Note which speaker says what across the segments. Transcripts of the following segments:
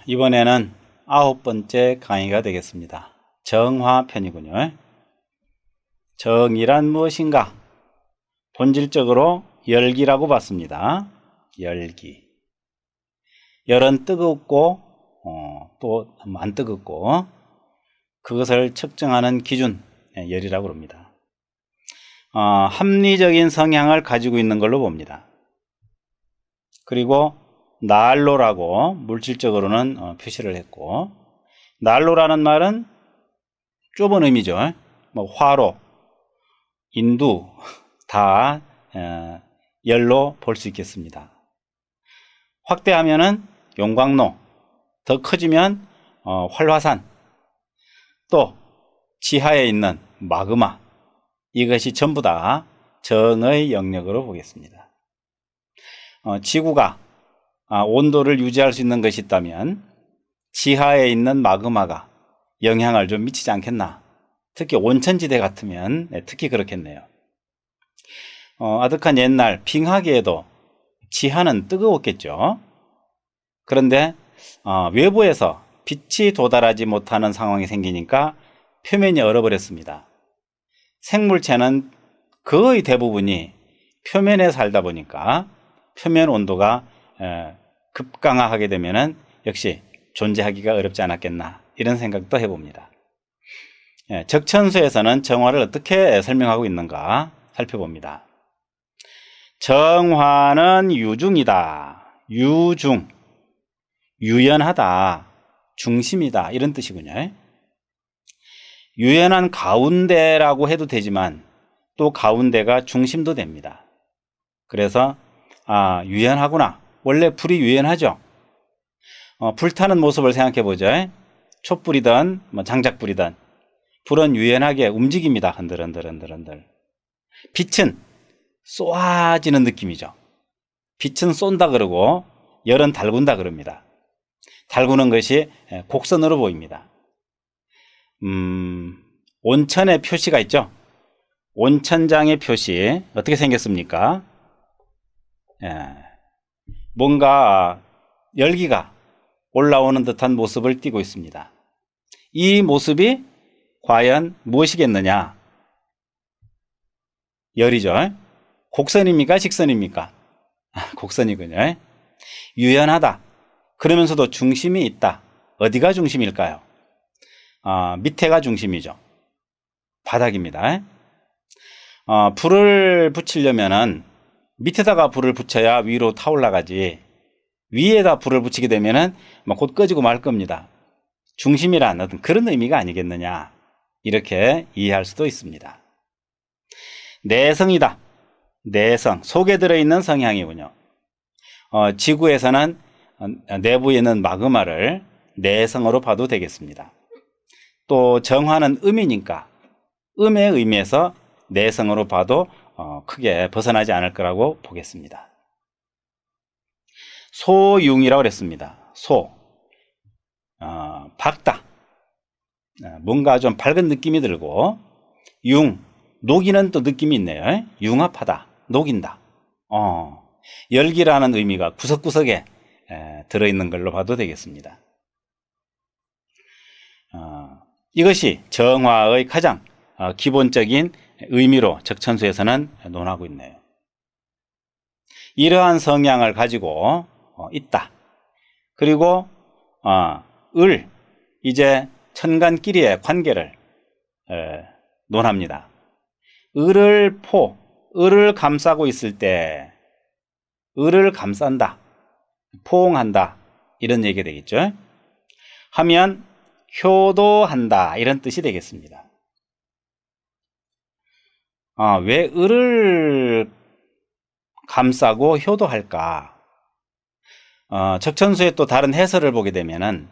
Speaker 1: 이번에는 9번째 강의가 되겠습니다. 정화편이군요. 정이란 무엇인가? 본질적으로 열기라고 봤습니다. 열기. 열은 뜨겁고 또 안 뜨겁고 그것을 측정하는 기준, 열이라고 합니다. 합리적인 성향을 가지고 있는 걸로 봅니다. 그리고 난로라고 물질적으로는 표시를 했고, 난로라는 말은 좁은 의미죠. 화로, 인두 다 열로 볼 수 있겠습니다. 확대하면은 용광로, 더 커지면 활화산, 또 지하에 있는 마그마, 이것이 전부 다 정의 영역으로 보겠습니다. 지구가 온도를 유지할 수 있는 것이 있다면 지하에 있는 마그마가 영향을 좀 미치지 않겠나. 특히 온천지대 같으면 특히 그렇겠네요. 아득한 옛날 빙하기에도 지하는 뜨거웠겠죠. 그런데 외부에서 빛이 도달하지 못하는 상황이 생기니까 표면이 얼어버렸습니다. 생물체는 거의 대부분이 표면에 살다 보니까 표면 온도가 급강하게 되면은 역시 존재하기가 어렵지 않았겠나, 이런 생각도 해봅니다. 적천수에서는 정화를 어떻게 설명하고 있는가 살펴봅니다. 정화는 유중이다. 유중, 유연하다, 중심이다, 이런 뜻이군요. 유연한 가운데라고 해도 되지만 또 가운데가 중심도 됩니다. 그래서 유연하구나. 원래 불이 유연하죠. 불타는 모습을 생각해 보죠. 촛불이든 장작불이든 불은 유연하게 움직입니다. 흔들흔들. 빛은 쏘아지는 느낌이죠. 빛은 쏜다 그러고 열은 달군다 그럽니다. 달구는 것이 곡선으로 보입니다. 온천의 표시가 있죠. 온천장의 표시 어떻게 생겼습니까? 뭔가 열기가 올라오는 듯한 모습을 띠고 있습니다. 이 모습이 과연 무엇이겠느냐? 열이죠. 곡선입니까? 직선입니까? 곡선이군요. 유연하다. 그러면서도 중심이 있다. 어디가 중심일까요? 밑에가 중심이죠. 바닥입니다. 불을 붙이려면은 밑에다가 불을 붙여야 위로 타올라가지, 위에다 불을 붙이게 되면은 곧 꺼지고 말 겁니다. 중심이란 어떤 그런 의미가 아니겠느냐, 이렇게 이해할 수도 있습니다. 내성이다. 내성, 속에 들어있는 성향이군요. 지구에서는 내부에 있는 마그마를 내성으로 봐도 되겠습니다. 또 정화는 음이니까 음의 의미에서 내성으로 봐도 크게 벗어나지 않을 거라고 보겠습니다. 소융이라고 그랬습니다. 소, 밝다. 뭔가 좀 밝은 느낌이 들고, 융, 녹이는 또 느낌이 있네요. 융합하다, 녹인다. 열기라는 의미가 구석구석에 들어있는 걸로 봐도 되겠습니다. 이것이 정화의 가장 기본적인 의미로 적천수에서는 논하고 있네요. 이러한 성향을 가지고 있다. 그리고 이제 천간끼리의 관계를 논합니다. 을을 감싸고 있을 때 을을 감싼다, 포옹한다, 이런 얘기가 되겠죠. 하면 효도한다, 이런 뜻이 되겠습니다. 왜 을을 감싸고 효도할까? 적천수의 또 다른 해설을 보게 되면은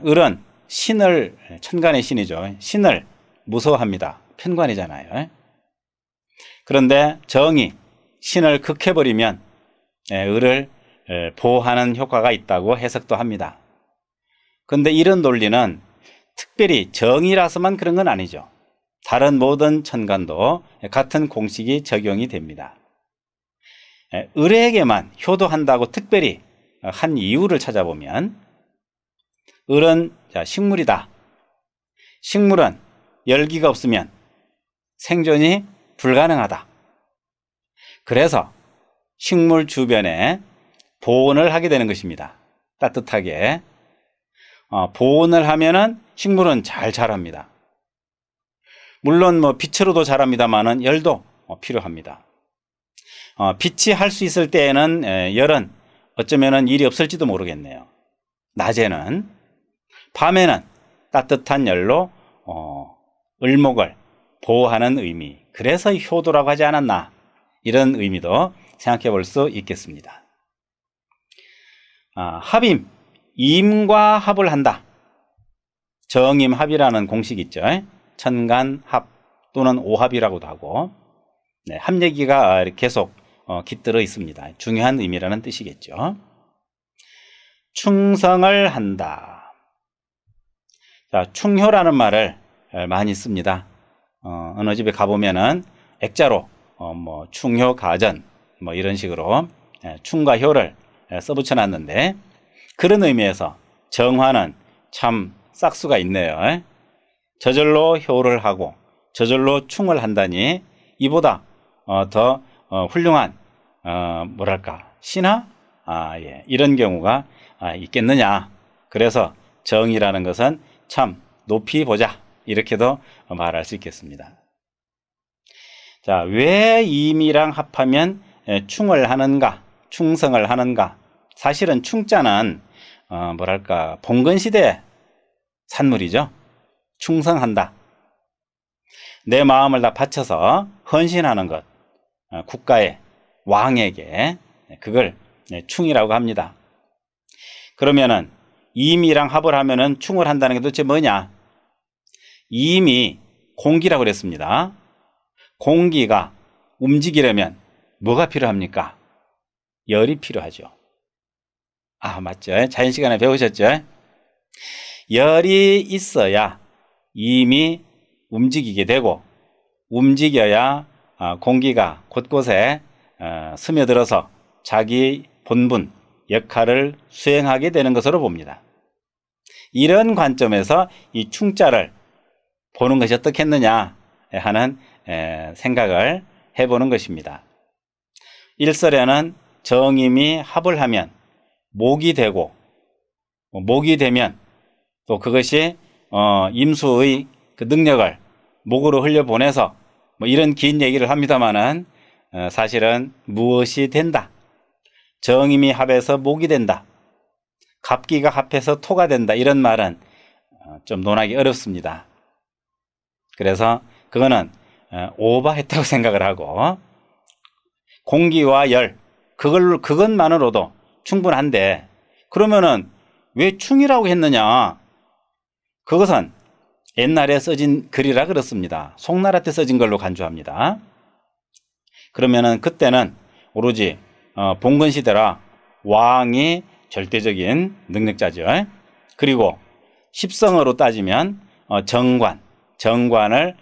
Speaker 1: 을은 천간의 신이죠. 신을 무서워합니다. 편관이잖아요. 그런데 정이 신을 극해버리면 을을 보호하는 효과가 있다고 해석도 합니다. 그런데 이런 논리는 특별히 정이라서만 그런 건 아니죠. 다른 모든 천간도 같은 공식이 적용이 됩니다. 을에게만 효도한다고 특별히 한 이유를 찾아보면 을은 자, 식물이다. 식물은 열기가 없으면 생존이 불가능하다. 그래서 식물 주변에 보온을 하게 되는 것입니다. 따뜻하게. 보온을 하면은 식물은 잘 자랍니다. 물론 뭐 빛으로도 자랍니다만은 열도 필요합니다. 빛이 할 수 있을 때에는 열은 어쩌면은 일이 없을지도 모르겠네요. 낮에는. 밤에는 따뜻한 열로 을목을 보호하는 의미. 그래서 효도라고 하지 않았나. 이런 의미도 생각해 볼 수 있겠습니다. 합임. 임과 합을 한다. 정임합이라는 공식이 있죠. 천간합 또는 오합이라고도 하고, 네, 합 얘기가 계속 깃들어 있습니다. 중요한 의미라는 뜻이겠죠. 충성을 한다. 자, 충효라는 말을 많이 씁니다. 어느 집에 가보면은 액자로 뭐 충효가전 뭐 이런 식으로 충과 효를 써붙여 놨는데, 그런 의미에서 정화는 참 싹수가 있네요. 저절로 효를 하고 저절로 충을 한다니 이보다 더 훌륭한 뭐랄까 신화? 예, 이런 경우가 있겠느냐. 그래서 정이라는 것은 참 높이 보자, 이렇게도 말할 수 있겠습니다. 자, 왜 임이랑 합하면 충을 하는가, 충성을 하는가? 사실은 충자는 뭐랄까 봉건시대 산물이죠. 충성한다. 내 마음을 다 바쳐서 헌신하는 것, 국가에, 왕에게, 그걸 충이라고 합니다. 그러면은 임이랑 합을 하면은 충을 한다는 게 도대체 뭐냐? 임이 공기라고 그랬습니다. 공기가 움직이려면 뭐가 필요합니까? 열이 필요하죠. 맞죠? 자연 시간에 배우셨죠? 열이 있어야 임이 움직이게 되고, 움직여야 공기가 곳곳에 스며들어서 자기 본분, 역할을 수행하게 되는 것으로 봅니다. 이런 관점에서 이 충자를 보는 것이 어떻겠느냐 하는 생각을 해보는 것입니다. 일설에는 정임이 합을 하면 목이 되고, 목이 되면 또 그것이 임수의 그 능력을 목으로 흘려보내서 뭐 이런 긴 얘기를 합니다만은 사실은 무엇이 된다. 정임이 합해서 목이 된다. 갑기가 합해서 토가 된다. 이런 말은 좀 논하기 어렵습니다. 그래서 그거는 오버했다고 생각을 하고, 공기와 열, 그것만으로도 충분한데, 그러면은 왜 충이라고 했느냐? 그것은 옛날에 써진 글이라 그렇습니다. 송나라 때 써진 걸로 간주합니다. 그러면은 그때는 오로지 봉건시대라 왕이 절대적인 능력자죠. 그리고 십성어로 따지면 정관을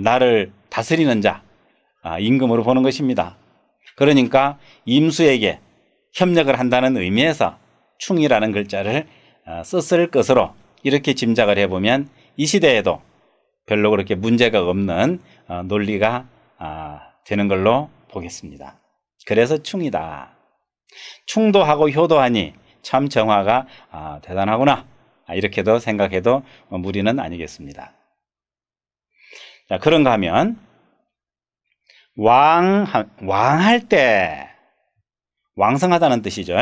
Speaker 1: 나를 다스리는 자, 임금으로 보는 것입니다. 그러니까 임수에게 협력을 한다는 의미에서 충이라는 글자를 썼을 것으로 이렇게 짐작을 해보면 이 시대에도 별로 그렇게 문제가 없는 논리가 되는 걸로 보겠습니다. 그래서 충이다. 충도하고 효도하니 참 정화가 대단하구나. 이렇게도 생각해도 무리는 아니겠습니다. 자, 그런가 하면 왕할 때, 왕성하다는 뜻이죠.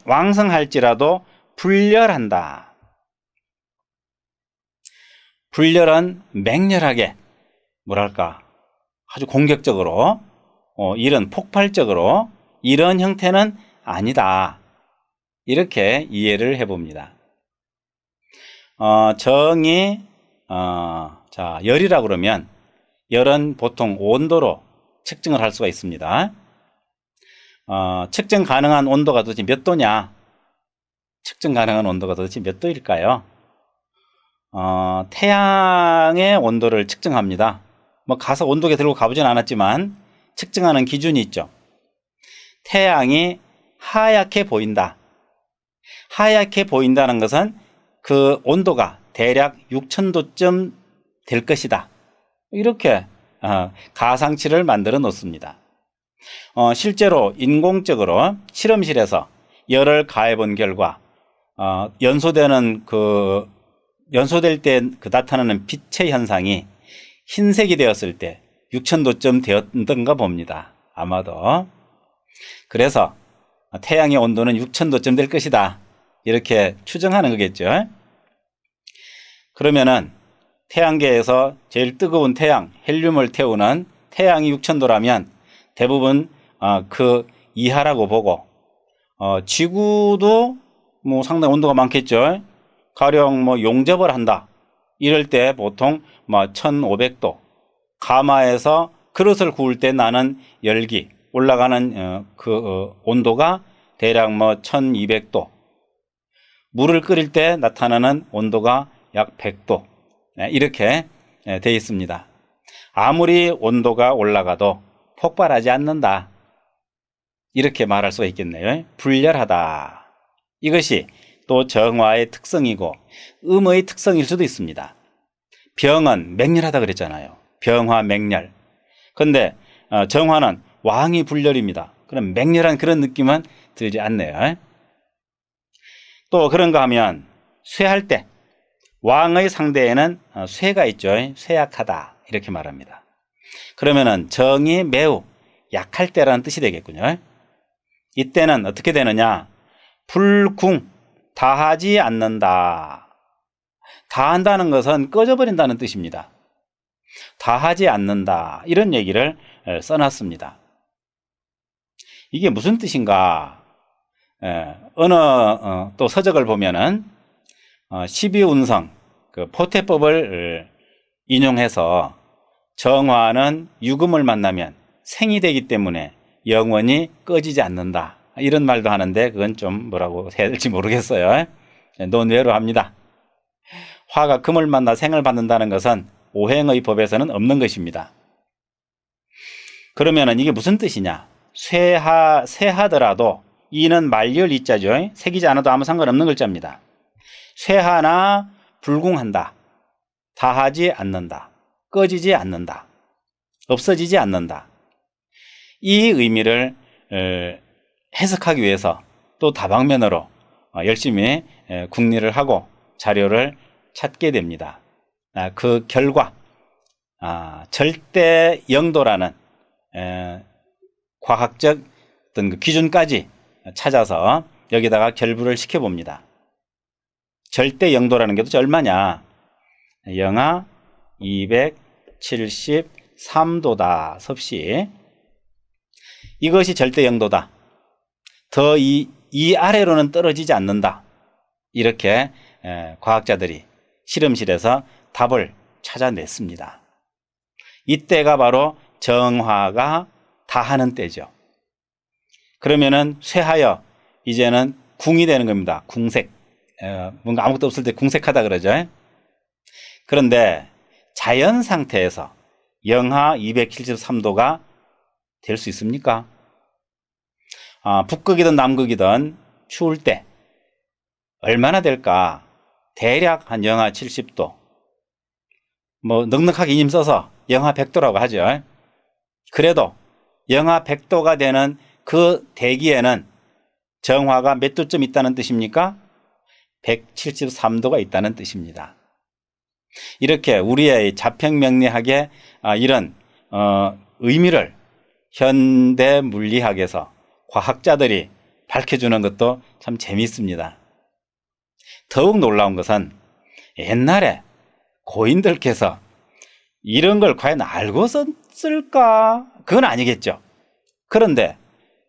Speaker 1: 왕성할지라도 불렬한다. 불렬은 맹렬하게, 뭐랄까, 아주 공격적으로, 이런 폭발적으로, 이런 형태는 아니다. 이렇게 이해를 해봅니다. 정이, 자, 열이라고 그러면, 열은 보통 온도로 측정을 할 수가 있습니다. 측정 가능한 온도가 도대체 몇 도냐? 측정 가능한 온도가 도대체 몇 도일까요? 태양의 온도를 측정합니다. 뭐 가서 온도계 들고 가보진 않았지만 측정하는 기준이 있죠. 태양이 하얗게 보인다. 하얗게 보인다는 것은 그 온도가 대략 6000도쯤 될 것이다. 이렇게 가상치를 만들어 놓습니다. 실제로 인공적으로 실험실에서 열을 가해 본 결과 연소될 때 나타나는 빛의 현상이 흰색이 되었을 때 6000도쯤 되었던가 봅니다. 아마도. 그래서 태양의 온도는 6000도쯤 될 것이다. 이렇게 추정하는 거겠죠. 그러면은 태양계에서 제일 뜨거운 태양, 헬륨을 태우는 태양이 6000도라면 대부분 그 이하라고 보고, 지구도 뭐 상당히 온도가 많겠죠. 가령 뭐 용접을 한다. 이럴 때 보통 뭐 1500도, 가마에서 그릇을 구울 때 나는 열기, 올라가는 온도가 대략 뭐 1200도, 물을 끓일 때 나타나는 온도가 약 100도, 이렇게 되어 있습니다. 아무리 온도가 올라가도 폭발하지 않는다. 이렇게 말할 수가 있겠네요. 불열하다. 이것이 또 정화의 특성이고 음의 특성일 수도 있습니다. 병은 맹렬하다 그랬잖아요. 병화 맹렬. 근데 정화는 왕이 불열입니다. 그럼 맹렬한 그런 느낌은 들지 않네요. 또 그런가 하면 쇠할 때 왕의 상대에는 쇠가 있죠. 쇠약하다 이렇게 말합니다. 그러면은 정이 매우 약할 때라는 뜻이 되겠군요. 이때는 어떻게 되느냐? 불궁, 다하지 않는다. 다한다는 것은 꺼져버린다는 뜻입니다. 다하지 않는다. 이런 얘기를 써놨습니다. 이게 무슨 뜻인가? 어느 또 서적을 보면은 12운성 그 포태법을 인용해서 정화는 유금을 만나면 생이 되기 때문에 영원히 꺼지지 않는다. 이런 말도 하는데 그건 좀 뭐라고 해야 될지 모르겠어요. 논외로 합니다. 화가 금을 만나 생을 받는다는 것은 오행의 법에서는 없는 것입니다. 그러면은 이게 무슨 뜻이냐? 쇠하더라도 이는 말열 이자죠. 새기지 않아도 아무 상관없는 글자입니다. 쇠하나 불궁한다. 다하지 않는다. 꺼지지 않는다. 없어지지 않는다. 이 의미를 해석하기 위해서 또 다방면으로 열심히 궁리를 하고 자료를 찾게 됩니다. 그 결과 절대 영도라는 과학적 어떤 그 기준까지 찾아서 여기다가 결부를 시켜봅니다. 절대 영도라는 게 도대체 얼마냐? 영하 273도다. 섭씨. 이것이 절대 영도다. 더 이 아래로는 떨어지지 않는다. 이렇게 과학자들이 실험실에서 답을 찾아냈습니다. 이때가 바로 정화가 다하는 때죠. 그러면은 쇠하여 이제는 궁이 되는 겁니다. 궁색. 뭔가 아무것도 없을 때 궁색하다 그러죠. 그런데 자연 상태에서 영하 273도가 될 수 있습니까? 북극이든 남극이든 추울 때 얼마나 될까? 대략 한 영하 70도. 뭐 넉넉하게 힘써서 영하 100도라고 하죠. 그래도 영하 100도가 되는 그 대기에는 정화가 몇 도쯤 있다는 뜻입니까? 173도가 있다는 뜻입니다. 이렇게 우리의 자평명리학의 이런 의미를 현대 물리학에서 과학자들이 밝혀주는 것도 참 재미있습니다. 더욱 놀라운 것은 옛날에 고인들께서 이런 걸 과연 알고 썼을까? 그건 아니겠죠. 그런데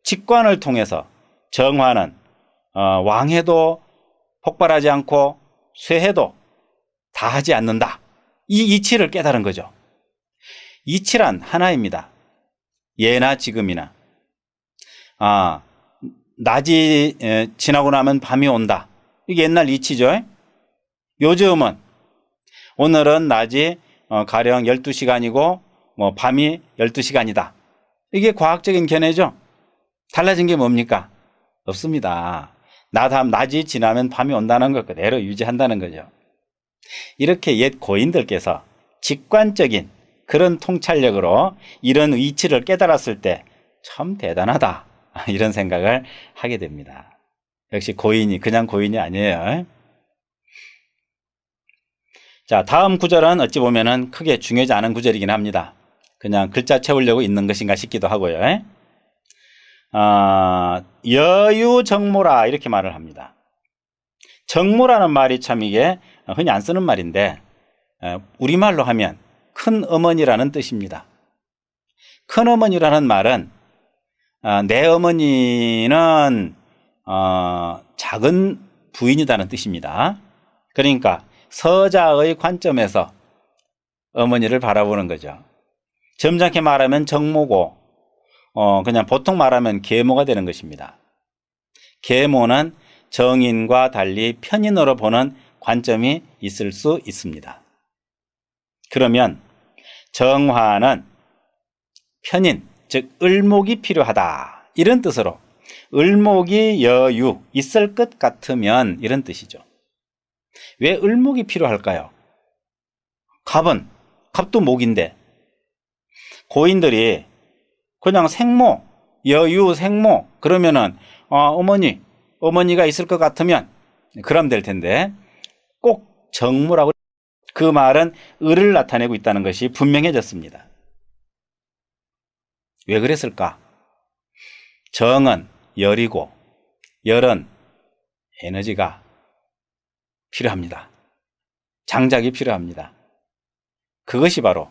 Speaker 1: 직관을 통해서 정화는 왕해도 폭발하지 않고 쇠해도 다하지 않는다. 이 이치를 깨달은 거죠. 이치란 하나입니다. 예나 지금이나. 낮이 지나고 나면 밤이 온다. 이게 옛날 이치죠. 요즘은 오늘은 낮이 가령 12시간이고 뭐 밤이 12시간이다. 이게 과학적인 견해죠. 달라진 게 뭡니까? 없습니다. 낮이 지나면 밤이 온다는 걸 그대로 유지한다는 거죠. 이렇게 옛 고인들께서 직관적인 그런 통찰력으로 이런 이치를 깨달았을 때 참 대단하다, 이런 생각을 하게 됩니다. 역시 고인이 그냥 고인이 아니에요. 자, 다음 구절은 어찌 보면은 크게 중요하지 않은 구절이긴 합니다. 그냥 글자 채우려고 있는 것인가 싶기도 하고요. 여유정모라 이렇게 말을 합니다. 정모라는 말이 참 이게 흔히 안 쓰는 말인데 우리말로 하면 큰 어머니라는 뜻입니다. 큰 어머니라는 말은 내 어머니는 작은 부인이라는 뜻입니다. 그러니까 서자의 관점에서 어머니를 바라보는 거죠. 점잖게 말하면 정모고 그냥 보통 말하면 계모가 되는 것입니다. 계모는 정인과 달리 편인으로 보는 관점이 있을 수 있습니다. 그러면 정화는 편인, 즉 을목이 필요하다, 이런 뜻으로 을목이 여유, 있을 것 같으면, 이런 뜻이죠. 왜 을목이 필요할까요? 갑도 목인데 고인들이 그냥 생모, 여유, 생모 그러면은 어머니가 있을 것 같으면 그럼 될 텐데 꼭 정모라고, 그 말은 을을 나타내고 있다는 것이 분명해졌습니다. 왜 그랬을까? 정은 열이고 열은 에너지가 필요합니다. 장작이 필요합니다. 그것이 바로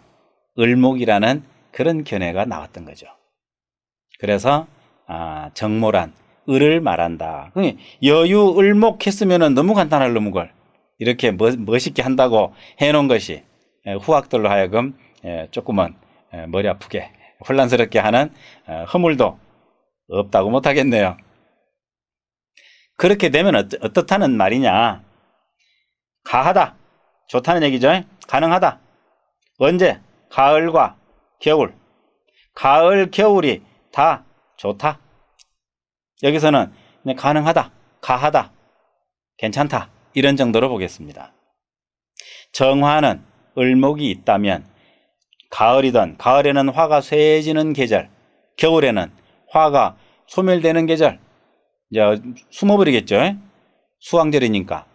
Speaker 1: 을목이라는 그런 견해가 나왔던 거죠. 그래서 정모란 을을 말한다. 여유 을목 했으면 너무 간단할 놈은 걸 이렇게 멋있게 한다고 해놓은 것이 후학들로 하여금 조금은 머리 아프게 혼란스럽게 하는 허물도 없다고 못하겠네요. 그렇게 되면 어떻다는 말이냐? 가하다, 좋다는 얘기죠. 가능하다. 언제? 가을과 겨울. 가을, 겨울이 다 좋다. 여기서는 그냥 가능하다, 가하다, 괜찮다, 이런 정도로 보겠습니다. 정화는 을목이 있다면 가을에는 화가 쇠해지는 계절, 겨울에는 화가 소멸되는 계절, 이제 숨어버리겠죠. 수황절이니까.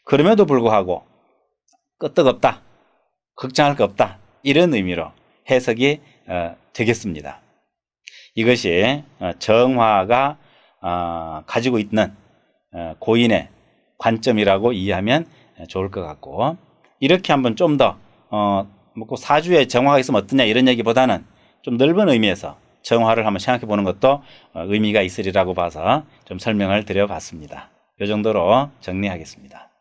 Speaker 1: 그럼에도 불구하고 끄떡없다, 걱정할 거 없다, 이런 의미로 해석이 되겠습니다. 이것이 정화가 가지고 있는 고인의 관점이라고 이해하면 좋을 것 같고, 이렇게 한번 좀 더 사주에 정화가 있으면 어떠냐 이런 얘기보다는 좀 넓은 의미에서 정화를 한번 생각해 보는 것도 의미가 있으리라고 봐서 좀 설명을 드려봤습니다. 이 정도로 정리하겠습니다.